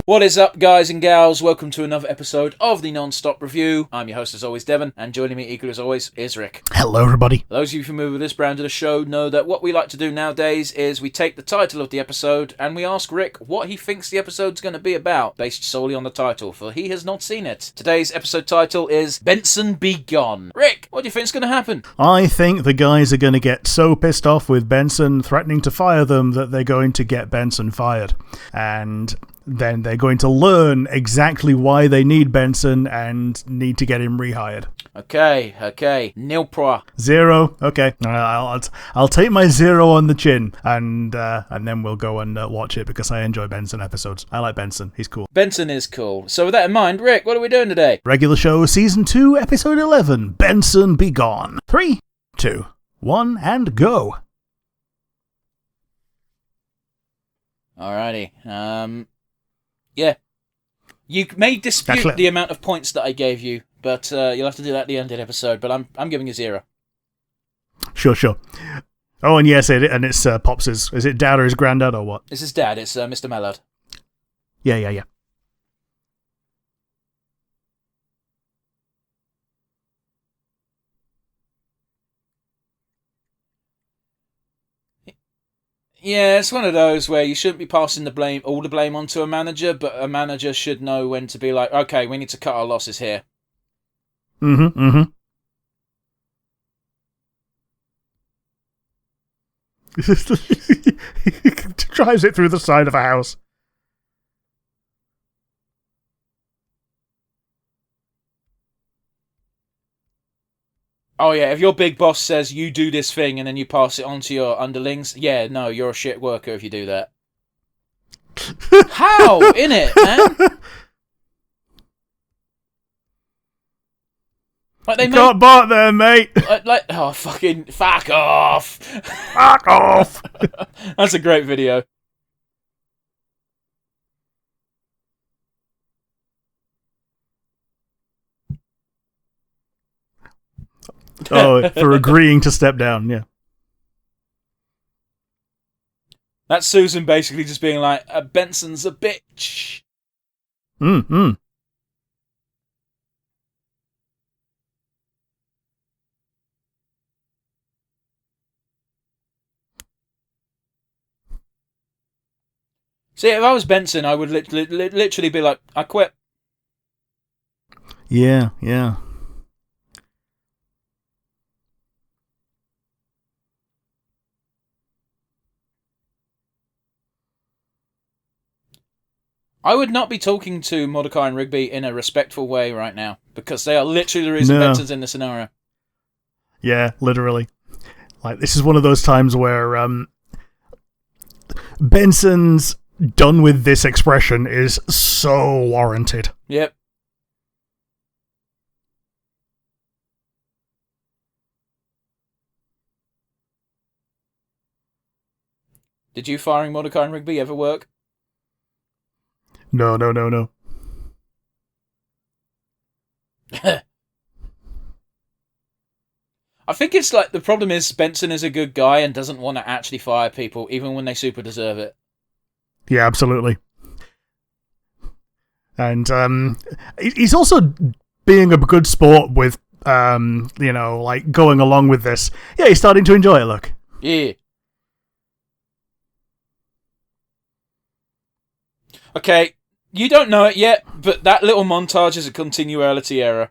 What is up, guys and gals? Welcome to another episode of the Nonstop Review. I'm your host, as always, Devon, and joining me equally as always is Rick. Hello, everybody. Those of you familiar with this brand of the show know that what we like to do nowadays is we take the title of the episode and we ask Rick what he thinks the episode's going to be about, based solely on the title, for he has not seen it. Today's episode title is Benson Be Gone. Rick, what do you think's going to happen? I think the guys are going to get so pissed off with Benson threatening to fire them that they're going to get Benson fired. And then they're going to learn exactly why they need Benson and need to get him rehired. Okay. Nil pro. 0. Okay. I'll take my 0 on the chin, and then we'll go and watch it because I enjoy Benson episodes. I like Benson. He's cool. Benson is cool. So with that in mind, Rick, what are we doing today? Regular show, Season 2, Episode 11, Benson Be Gone. 3, 2, 1, and go. Alrighty. Yeah. You may dispute the amount of points that I gave you, but you'll have to do that at the end of the episode, but I'm giving you 0. Sure. Oh, and yes, it's Pops' is it dad or his granddad or what? It's his dad, it's Mr. Mallard. Yeah. Yeah, it's one of those where you shouldn't be passing all the blame onto a manager, but a manager should know when to be like, okay, we need to cut our losses here. Mm-hmm. He drives it through the side of a house. Oh yeah, if your big boss says you do this thing and then you pass it on to your underlings, yeah, no, you're a shit worker if you do that. How? Innit, man? Like they got bought there, mate. Oh, fucking fuck off! Fuck off! That's a great video. Oh, for agreeing to step down, yeah. That's Susan basically just being like, Benson's a bitch. Mm. See, if I was Benson, I would literally be like, I quit. Yeah. I would not be talking to Mordecai and Rigby in a respectful way right now, because they are literally the reason Benson's in the scenario. Yeah, literally. Like, this is one of those times where Benson's done with this expression is so warranted. Yep. Did you firing Mordecai and Rigby ever work? No. I think it's like the problem is Benson is a good guy and doesn't want to actually fire people, even when they super deserve it. Yeah, absolutely. And he's also being a good sport with, like going along with this. Yeah, he's starting to enjoy it, look. Yeah. Okay, you don't know it yet, but that little montage is a continuality error.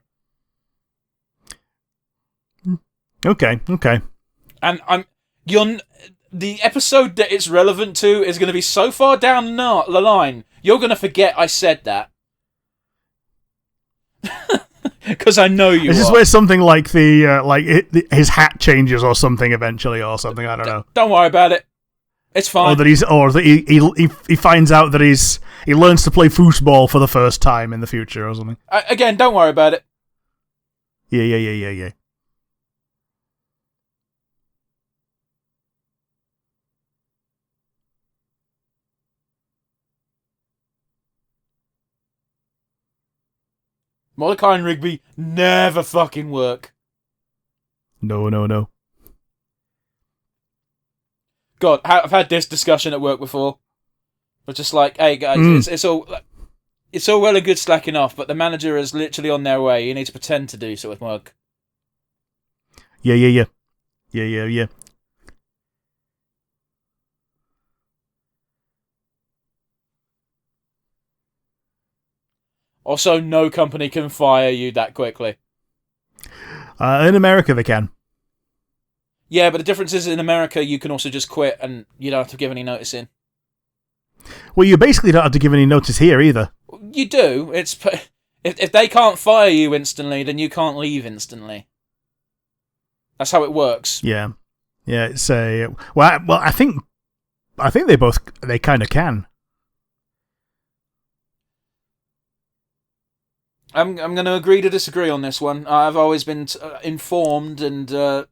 Okay. And the episode that it's relevant to is going to be so far down the line, you're going to forget I said that. Because I know you. Is this where something like his hat changes or something eventually or something? I don't know. Don't worry about it. It's fine. Or that he finds out that he learns to play foosball for the first time in the future or something. Again, don't worry about it. Yeah. Mordecai and Rigby never fucking work. No. God, I've had this discussion at work before. But just like, hey guys, it's all... it's all well and good slacking off, but the manager is literally on their way. You need to pretend to do sort of work. Yeah. Also, no company can fire you that quickly. In America, they can. Yeah, but the difference is in America, you can also just quit and you don't have to give any notice in. Well, you basically don't have to give any notice here either. You do. If they can't fire you instantly, then you can't leave instantly. That's how it works. Yeah. It's a I think they kind of can. I'm going to agree to disagree on this one. I've always been informed, and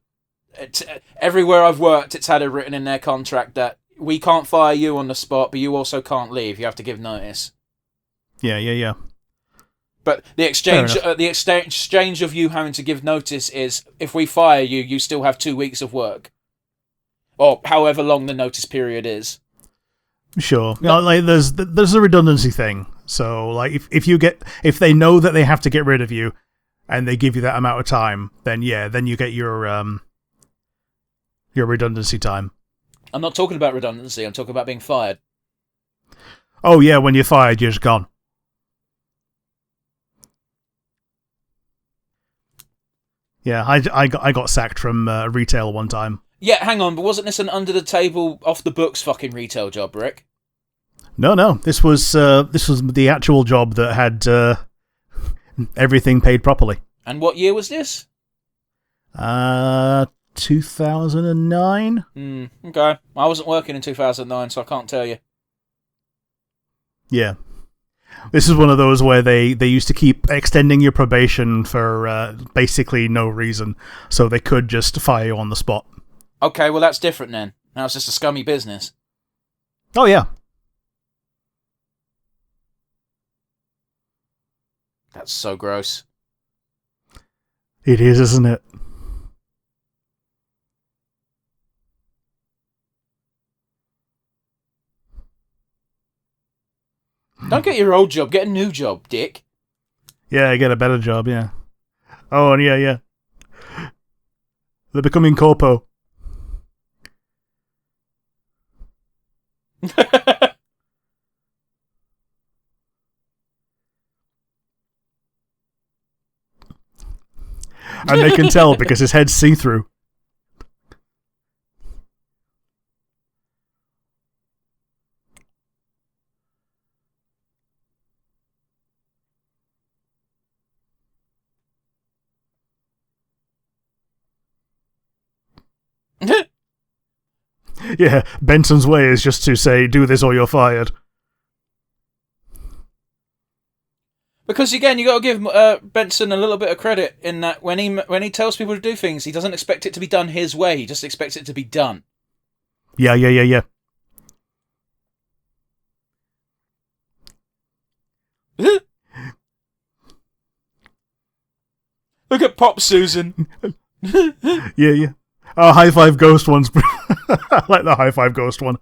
everywhere I've worked, it's had it written in their contract that we can't fire you on the spot, but you also can't leave. You have to give notice. Yeah. But the exchange of you having to give notice is, if we fire you, you still have 2 weeks of work, or however long the notice period is. Sure. Like there's a redundancy thing. So like if they know that they have to get rid of you, and they give you that amount of time, then you get your redundancy time. I'm not talking about redundancy. I'm talking about being fired. Oh yeah, when you're fired, you're just gone. Yeah, I got sacked from retail one time. Yeah, hang on, but wasn't this an under-the-table, off-the-books fucking retail job, Rick? No. This was the actual job that had everything paid properly. And what year was this? 2009. Okay. I wasn't working in 2009, so I can't tell you. Yeah. This is one of those where they used to keep extending your probation for basically no reason, so they could just fire you on the spot. Okay, well that's different then. Now it's just a scummy business. Oh yeah. That's so gross. It is, isn't it? Don't get your old job, get a new job, dick. Yeah, get a better job, yeah. Oh, and yeah. They're becoming corpo. And they can tell because his head's see-through. Yeah, Benson's way is just to say, do this or you're fired. Because again, you got to give Benson a little bit of credit in that when he tells people to do things, he doesn't expect it to be done his way. He just expects it to be done. Yeah. Look at Pop Susan. Yeah. Oh, High Five Ghost one's... I like the High Five Ghost one.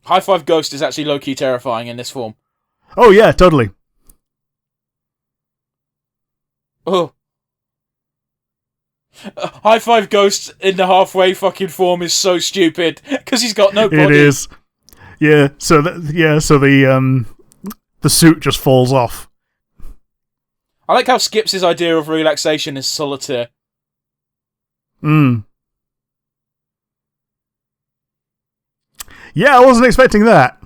High Five Ghost is actually low-key terrifying in this form. Oh yeah, totally. Oh. High Five Ghost in the halfway fucking form is so stupid because he's got no body. It is. Yeah. So the suit just falls off. I like how Skips' idea of relaxation is solitaire. Yeah, I wasn't expecting that.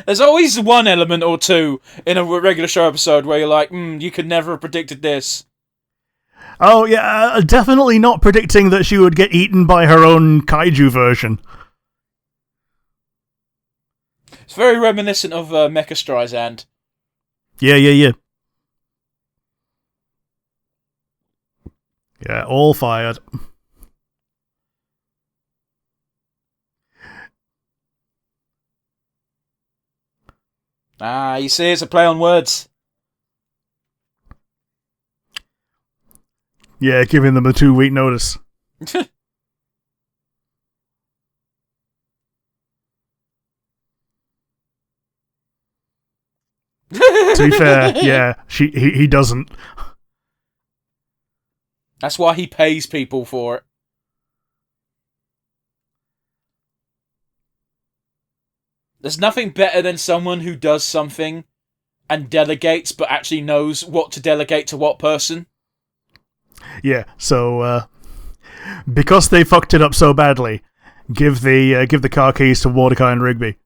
There's always one element or two in a regular show episode where you're like, you could never have predicted this. Oh, yeah, definitely not predicting that she would get eaten by her own kaiju version. It's very reminiscent of Mecha Streisand. Yeah. Yeah, all fired. Ah, you see, it's a play on words. Yeah, giving them a 2-week notice. To be fair, yeah, he doesn't. That's why he pays people for it. There's nothing better than someone who does something and delegates, but actually knows what to delegate to what person. Yeah, so because they fucked it up so badly, give the car keys to Mordecai and Rigby.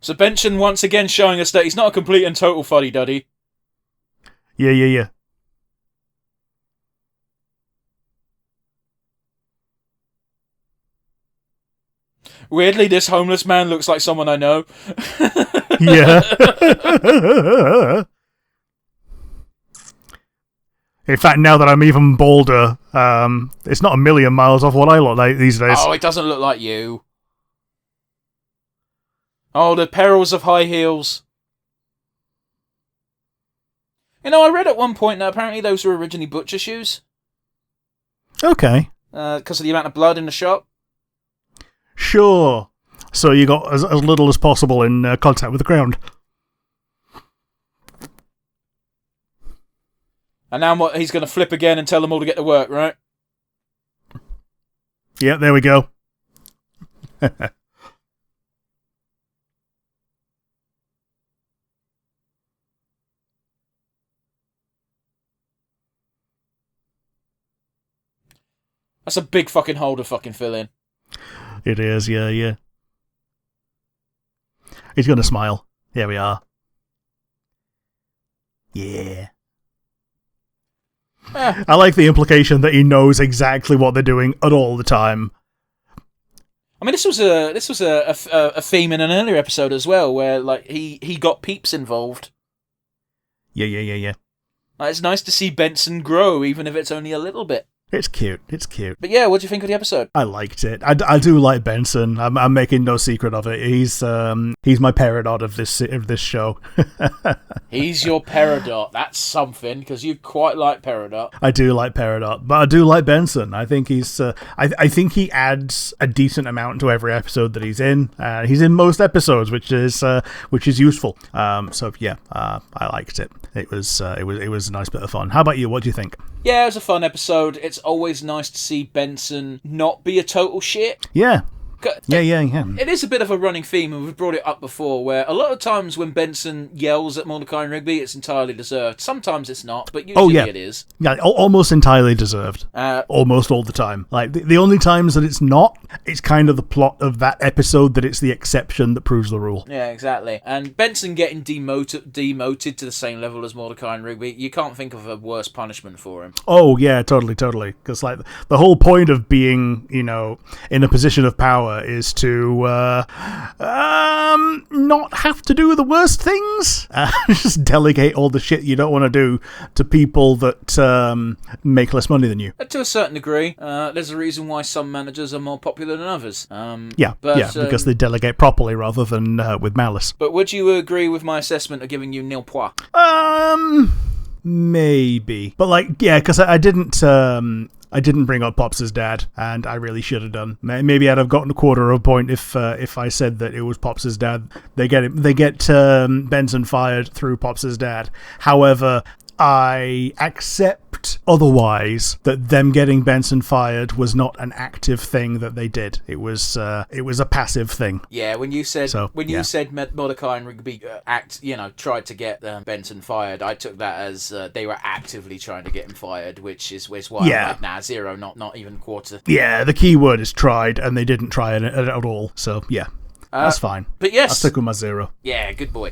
So Benson once again showing us that he's not a complete and total fuddy-duddy. Yeah. Weirdly, this homeless man looks like someone I know. Yeah. In fact, now that I'm even bolder, it's not a million miles off what I look like these days. Oh, it doesn't look like you. Oh, the perils of high heels. You know, I read at one point that apparently those were originally butcher shoes. Okay. Because of the amount of blood in the shop. Sure. So you got as little as possible in contact with the ground. And now he's going to flip again and tell them all to get to work, right? Yeah, there we go. That's a big fucking hole to fucking fill in. It is, yeah. He's going to smile. Here we are. Yeah. I like the implication that he knows exactly what they're doing at all the time. I mean, this was a theme in an earlier episode as well, where like he got peeps involved. Yeah. Like, it's nice to see Benson grow, even if it's only a little bit. It's cute. But yeah, what do you think of the episode? I liked it. I do like Benson. I'm making no secret of it. He's my Peridot of this show. He's your Peridot. That's something, because you quite like Peridot. I do like Peridot, but I do like Benson. I think he's. I think he adds a decent amount to every episode that he's in. He's in most episodes, which is useful. So yeah, I liked it. It was a nice bit of fun. How about you? What do you think? Yeah, it was a fun episode. It's always nice to see Benson not be a total shit. Yeah. Yeah. It is a bit of a running theme, and we've brought it up before, where a lot of times when Benson yells at Mordecai and Rigby, it's entirely deserved. Sometimes it's not, but usually it is. Yeah, almost entirely deserved. Almost all the time. Like, the only times that it's not, it's kind of the plot of that episode that it's the exception that proves the rule. Yeah, exactly. And Benson getting demoted to the same level as Mordecai and Rigby, you can't think of a worse punishment for him. Oh, yeah, totally. Because, like, the whole point of being, in a position of power is to not have to do the worst things. Just delegate all the shit you don't want to do to people that make less money than you. To a certain degree, there's a reason why some managers are more popular than others. Because they delegate properly rather than with malice. But would you agree with my assessment of giving you nil points? Maybe. But because I didn't bring up Pops' dad, and I really should have done. Maybe I'd have gotten a quarter of a point if I said that it was Pops' dad. They get Benson fired through Pops' dad. However, I accept otherwise that them getting Benson fired was not an active thing that they did. It was a passive thing. Yeah, when you said Mordecai and Rigby tried to get Benson fired, I took that as they were actively trying to get him fired, which is why I'm like, nah, zero, not even quarter. Yeah, the key word is tried, and they didn't try it at all. So yeah. That's fine. But yes, I'll stick with my zero. Yeah, good boy.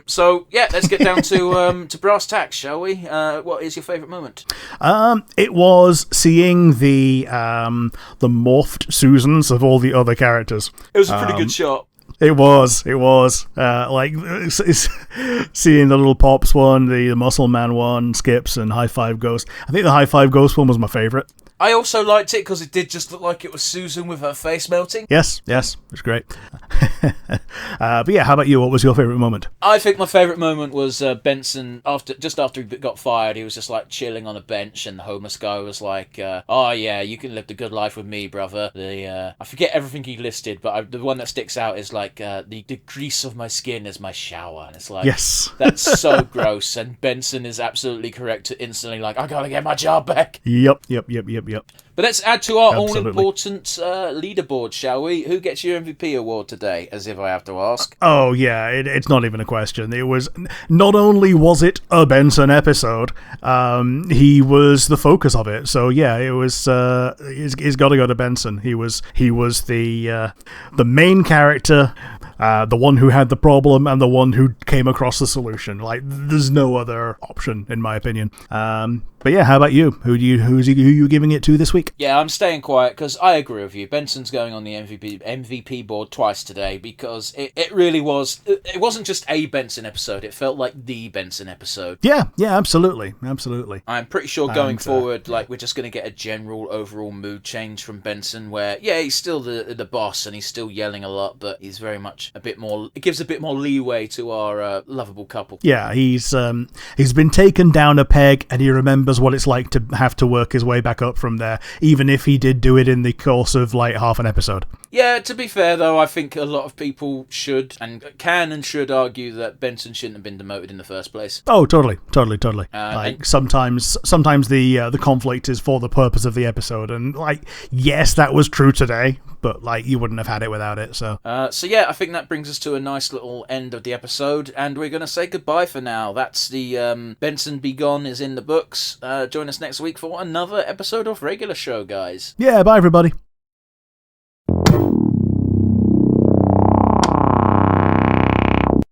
So yeah, let's get down to brass tacks, shall we? What is your favourite moment? It was seeing the morphed Susans of all the other characters. It was a pretty good shot. It was. Seeing the little Pops one, the Muscle Man one, Skips, and High Five Ghost. I think the High Five Ghost one was my favourite. I also liked it because it did just look like it was Susan with her face melting. Yes, it was great. But yeah, how about you? What was your favourite moment? I think my favourite moment was Benson, just after he got fired, he was just like chilling on a bench and the homeless guy was like, oh yeah, you can live the good life with me, brother. I forget everything he listed, but the one that sticks out is like, the grease of my skin is my shower. And it's like, yes. That's so gross. And Benson is absolutely correct to instantly like, I gotta get my job back. Yep. But let's add to our Absolutely. all-important leaderboard, shall we? Who gets your MVP award today, as if I have to ask? Oh, yeah, it's not even a question. It was, not only was it a Benson episode, he was the focus of it. So, yeah, it was, he's got to go to Benson. He was the main character, the one who had the problem, and the one who came across the solution. Like, there's no other option, in my opinion. But yeah, how about you? Who you giving it to this week? Yeah, I'm staying quiet because I agree with you. Benson's going on the MVP board twice today because it really was. It wasn't just a Benson episode. It felt like the Benson episode. Yeah, absolutely. I'm pretty sure going forward, like we're just going to get a general overall mood change from Benson, where yeah, he's still the boss and he's still yelling a lot, but he's very much a bit more. It gives a bit more leeway to our lovable couple. Yeah, he's been taken down a peg and he remembers what it's like to have to work his way back up from there, even if he did do it in the course of like half an episode. Yeah, to be fair though, I think a lot of people should and should argue that Benson shouldn't have been demoted in the first place. Oh, totally. Like sometimes the conflict is for the purpose of the episode, and like yes, that was true today, but like you wouldn't have had it without it. So yeah, I think that brings us to a nice little end of the episode, and we're gonna say goodbye for now. That's the Benson Be Gone is in the books. Join us next week for another episode of Regular Show, guys. Yeah, bye everybody.